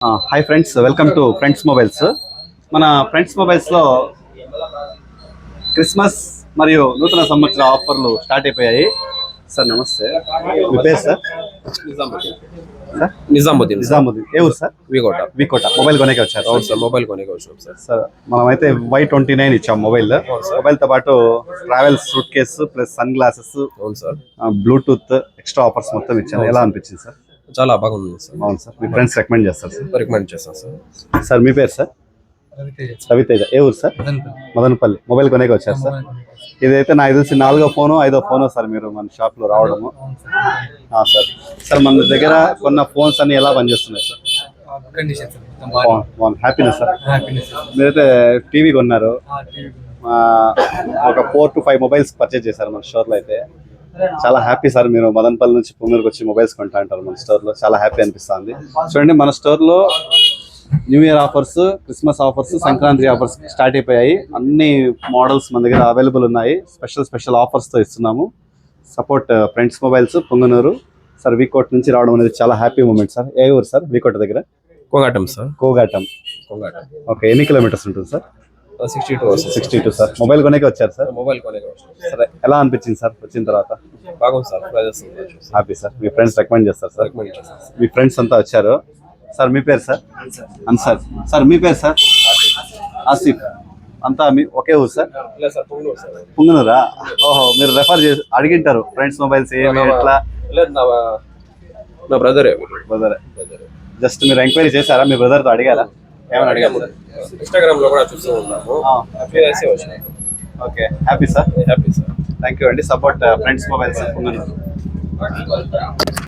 Hi friends, welcome to friends mobiles. మన friends మొబైల్స్లో Christmas మరియు నూతన సంవత్సర ఆఫర్లు స్టార్ట్ అయిపోయాయి. సార్ నమస్తే, మీ పేరు సార్? సార్ నిజాముద్దీన్. నిజాముద్దీన్. ఏ ఊరు సార్? వికోట. మొబైల్ కొనేకి వచ్చారు? అవును సార్, మొబైల్ కొనేకి వచ్చాం సార్. సార్ మనమైతే Y29 ఇచ్చాం మొబైల్. మొబైల్తో పాటు travel suitcase plus sunglasses, అవును సార్, బ్లూటూత్ ఎక్స్ట్రా ఆఫర్స్ మొత్తం ఇచ్చాను. ఎలా అనిపించింది సార్? చాలా బాగుంది సార్. అవును సార్, మీ ఫ్రెండ్స్ రికమెండ్ చేస్తారు సార్? రికమెండ్ చేస్తాను సార్. సార్ మీ పేరు సార్? రవితేజ. ఏ ఊరు సార్? మదనపల్లి. మొబైల్ కొనేకి వచ్చారు సార్? ఇదైతే నాకు తెలిసి 4వ ఫోను 5వ ఫోను సార్ మీరు మన షాప్లో రావడము. సార్ సార్ మన దగ్గర కొన్న ఫోన్స్ అన్ని ఎలా పనిచేస్తున్నాయి సార్? Happiness sir. మీరైతే టీవీ కొన్నారు, ఒక 4 to 5 మొబైల్స్ పర్చేజ్ చేశారు మన స్టోర్లో. అయితే చాలా హ్యాపీ సార్. మీరు మదనపల్లి నుంచి పొంగూరుకి వచ్చి మొబైల్స్ కొంటా అంటారు మన స్టోర్లో. చాలా హ్యాపీ అనిపిస్తుంది. చూడండి, మన స్టోర్లో new year offers, Christmas offers, Sankranti offers start అయిపోయాయి. అన్ని మోడల్స్ మన దగ్గర అవైలబుల్ ఉన్నాయి. స్పెషల్ ఆఫర్స్తో ఇస్తున్నాము. Support friends mobiles, Punganur sir. V Kota నుంచి రావడం అనేది చాలా హ్యాపీ మూమెంట్ సార్. ఏ ఊరు సార్? వీకోట దగ్గర కోగాటం సార్. కోగాటం. ఓకే, ఎన్ని కిలోమీటర్స్ ఉంటుంది సార్? 62 సార్. మొబైల్ కొనేకి వచ్చారు సార్? మొబైల్ కొనేకి వచ్చాం. సరే, ఎలా అనిపించింది సార్ వచ్చిన తర్వాత? బాగుంది సార్. Happy sir. మీ ఫ్రెండ్స్ రికమెండ్ చేస్తారు సార్? రికమెండ్ చేస్తాను. మీ ఫ్రెండ్స్ అంతా వచ్చారు సార్. మీ పేరు సార్? అన్సార్. సార్ మీ పేరు సార్? ఆసిఫ్. అంతా మీ ఒకే ఊరు సార్? లేదు సార్, పొంగనూరు సార్. పొంగనూరా? ఓహో, మీరు రెఫర్ చేసి అడిగింటారు ఫ్రెండ్స్ మొబైల్స్ ఏమి ఎట్లా? లేదు, నా బ్రదరే. జస్ట్ మీరు ఎంక్వైరీ చేశారా? మీ బ్రదర్తో అడిగారా? ఏమైనా అడిగారు? ఇన్స్టాగ్రామ్ లో కూడా చూస్తూ ఉన్నాము. Okay, happy sir. Happy sir. Thank you అండి. Support friends mobiles Punganur.